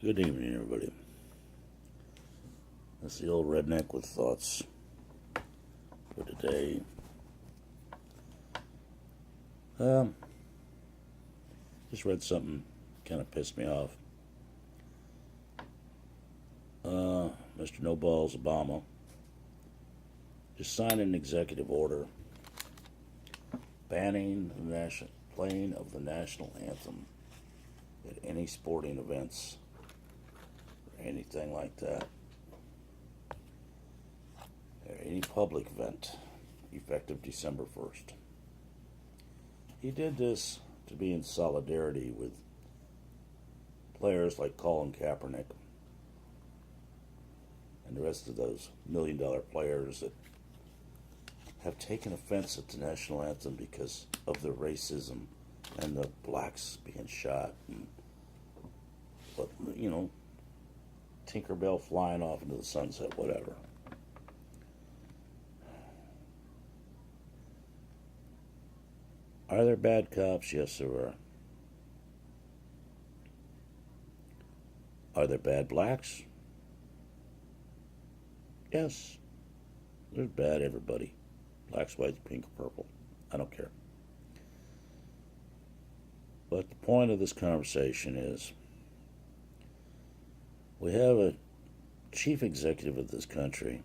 Good evening, everybody. That's the old redneck with thoughts for today. Just read something kind of pissed me off. Mr. No Balls Obama just signed an executive order banning the playing of the national anthem at any sporting events or anything like that, or any public event, effective December 1st. He did this to be in solidarity with players like Colin Kaepernick and the rest of those million-dollar players that have taken offense at the national anthem because of the racism and the blacks being shot and, Tinkerbell flying off into the sunset, whatever. Are there bad cops? Yes, there are. Are there bad blacks? Yes. There's bad everybody. Blacks, whites, pink, purple. I don't care. But the point of this conversation is we have a chief executive of this country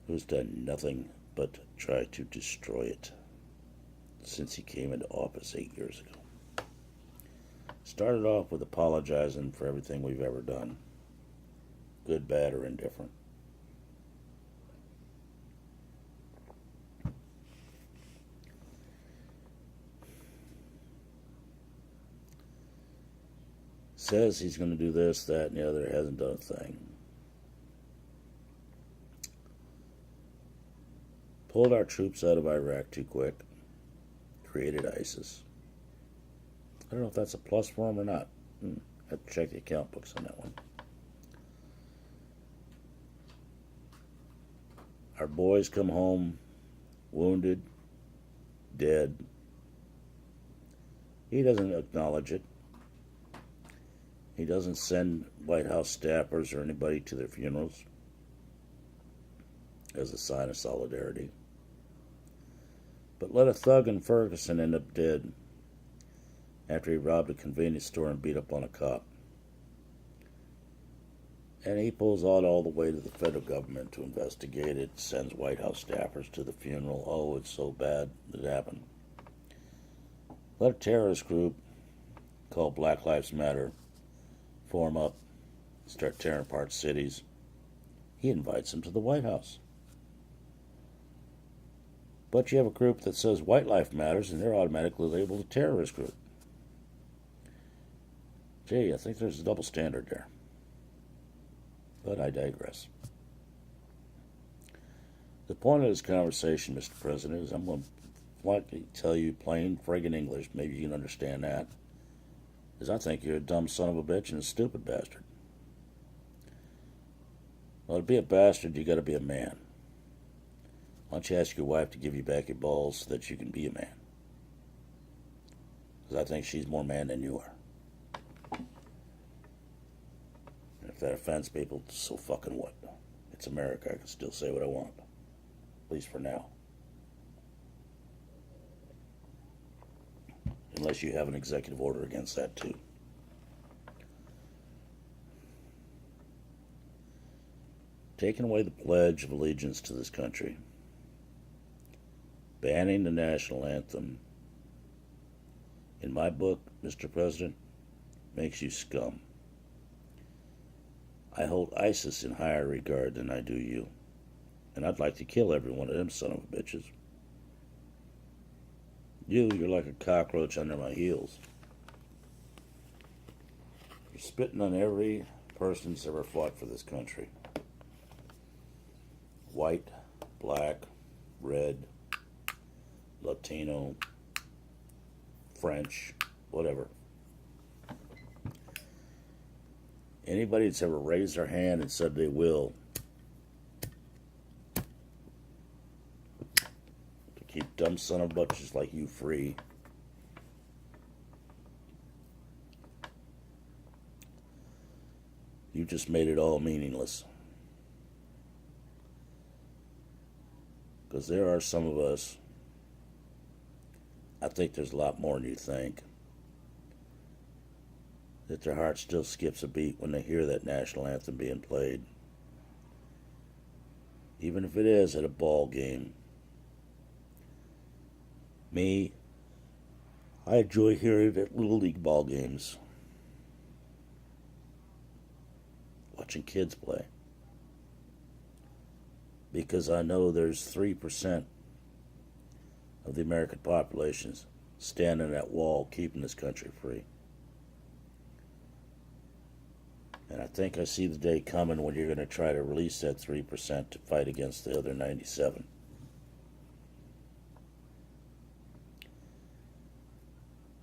who's done nothing but try to destroy it since he came into office 8 years ago. Started off with apologizing for everything we've ever done, good, bad, or indifferent. Says he's going to do this, that, and the other, hasn't done a thing. Pulled our troops out of Iraq too quick. Created ISIS. I don't know if that's a plus for him or not. Have to check the account books on that one. Our boys come home wounded, dead. He doesn't acknowledge it. He doesn't send White House staffers or anybody to their funerals as a sign of solidarity. But let a thug in Ferguson end up dead after he robbed a convenience store and beat up on a cop. And he pulls out all the way to the federal government to investigate it, sends White House staffers to the funeral. Oh, it's so bad that it happened. Let a terrorist group called Black Lives Matter form up, start tearing apart cities. He invites them to the White House. But you have a group that says white life matters, and they're automatically labeled a terrorist group. Gee, I think there's a double standard there. But I digress. The point of this conversation, Mr. President, is I'm going to tell you plain friggin' English, maybe you can understand that, is I think you're a dumb son of a bitch and a stupid bastard. Well, to be a bastard, you got to be a man. Why don't you ask your wife to give you back your balls so that you can be a man? Because I think she's more man than you are. And if that offends people, so fucking what? It's America. I can still say what I want. At least for now. Unless you have an executive order against that too. Taking away the Pledge of Allegiance to this country, banning the national anthem, in my book, Mr. President, makes you scum. I hold ISIS in higher regard than I do you, and I'd like to kill every one of them son of a bitches. You're like a cockroach under my heels. You're spitting on every person that's ever fought for this country. White, black, red, Latino, French, whatever. Anybody that's ever raised their hand and said they will to keep dumb son of bitches like you free You just made it all meaningless. Because there are some of us, I think there's a lot more than you think, that their heart still skips a beat when they hear that national anthem being played. Even if it is at a ball game. Me, I enjoy hearing it at Little League ball games. Watching kids play. Because I know there's 3% of the American population standing at wall keeping this country free. And I think I see the day coming when you're going to try to release that 3% to fight against the other 97.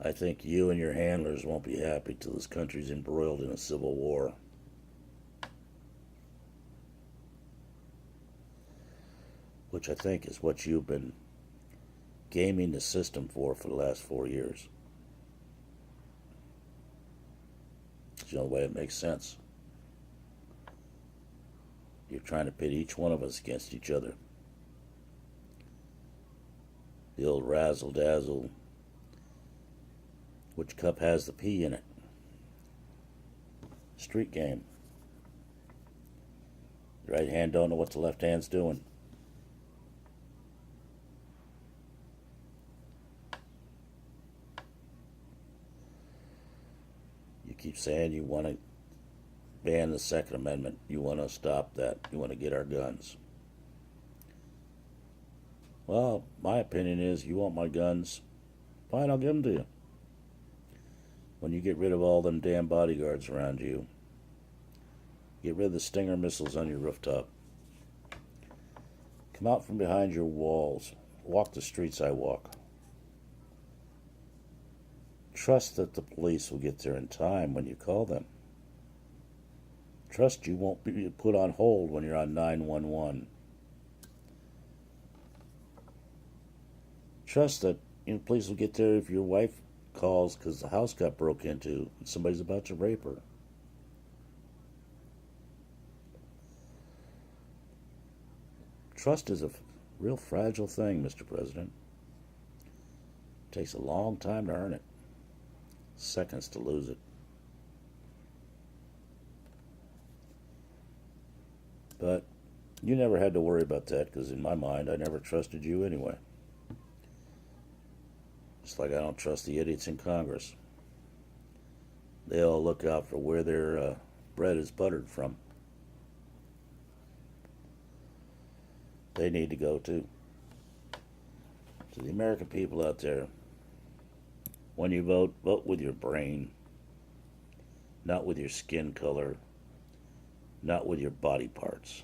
I think you and your handlers won't be happy till this country's embroiled in a civil war. Which I think is what you've been gaming the system for the last 4 years. It's the only way it makes sense. You're trying to pit each one of us against each other. The old razzle-dazzle, which cup has the pea in it? Street game. The right hand don't know what the left hand's doing. You keep saying you want to ban the Second Amendment. You want to stop that. You want to get our guns. Well, my opinion is you want my guns. Fine, I'll give them to you. When you get rid of all them damn bodyguards around you, get rid of the Stinger missiles on your rooftop. Come out from behind your walls. Walk the streets I walk. Trust that the police will get there in time when you call them. Trust you won't be put on hold when you're on 911. Trust that police will get there if your wife calls because the house got broke into and somebody's about to rape her. Trust is a real fragile thing, Mr. President. It takes a long time to earn it. Seconds to lose it. But you never had to worry about that because in my mind I never trusted you anyway. Just like I don't trust the idiots in Congress. They all look out for where their bread is buttered from. They need to go too. To the American people out there, when you vote, vote with your brain, not with your skin color, not with your body parts.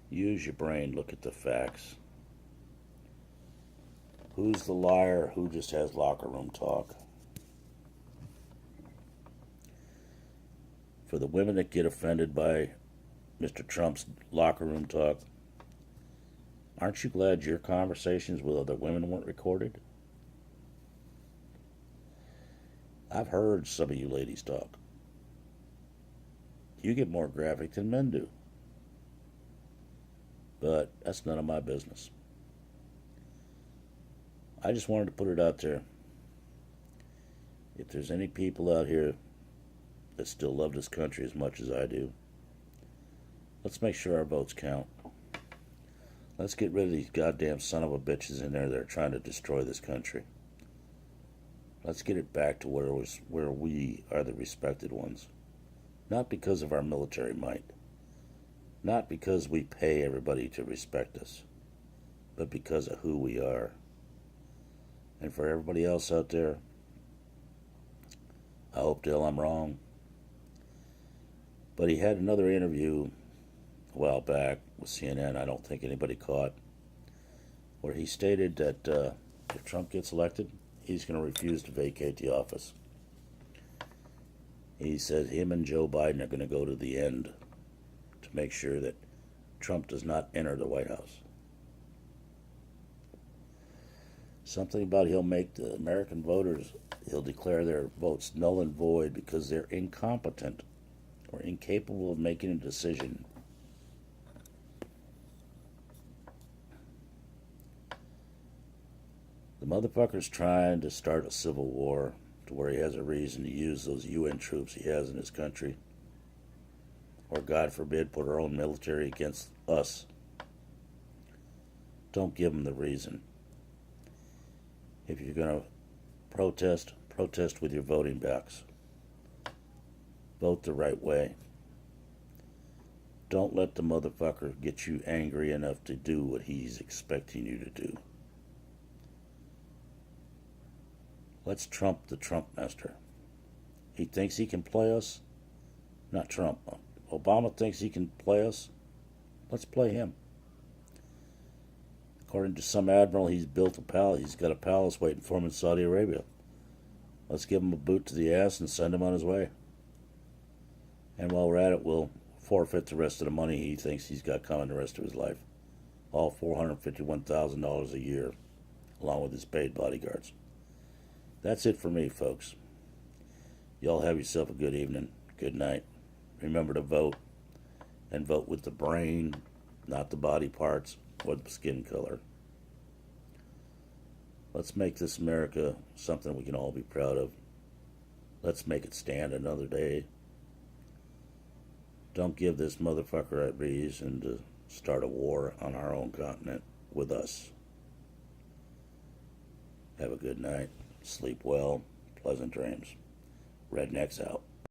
Use your brain, look at the facts. Who's the liar? Who just has locker room talk? For the women that get offended by Mr. Trump's locker room talk, aren't you glad your conversations with other women weren't recorded? I've heard some of you ladies talk. You get more graphic than men do. But that's none of my business. I just wanted to put it out there. If there's any people out here that still love this country as much as I do, let's make sure our votes count. Let's get rid of these goddamn son of a bitches in there that are trying to destroy this country. Let's get it back to where we are the respected ones. Not because of our military might. Not because we pay everybody to respect us. But because of who we are. And for everybody else out there, I hope till I'm wrong. But he had another interview a while back with CNN, I don't think anybody caught, where he stated that if Trump gets elected, he's going to refuse to vacate the office. He said him and Joe Biden are going to go to the end to make sure that Trump does not enter the White House. Something about he'll make the American voters, he'll declare their votes null and void because they're incompetent or incapable of making a decision. The motherfucker's trying to start a civil war to where he has a reason to use those UN troops he has in his country. Or, God forbid, put our own military against us. Don't give him the reason. If you're going to protest, protest with your voting box. Vote the right way. Don't let the motherfucker get you angry enough to do what he's expecting you to do. Let's trump the Trump master. He thinks he can play us. Not Trump. Obama thinks he can play us. Let's play him. According to some admiral, he's built a palace. He's got a palace waiting for him in Saudi Arabia. Let's give him a boot to the ass and send him on his way. And while we're at it, we'll forfeit the rest of the money he thinks he's got coming the rest of his life. All $451,000 a year, along with his paid bodyguards. That's it for me, folks. Y'all have yourself a good evening. Good night. Remember to vote. And vote with the brain, not the body parts or the skin color. Let's make this America something we can all be proud of. Let's make it stand another day. Don't give this motherfucker a reason to start a war on our own continent with us. Have a good night. Sleep well. Pleasant dreams. Rednecks out.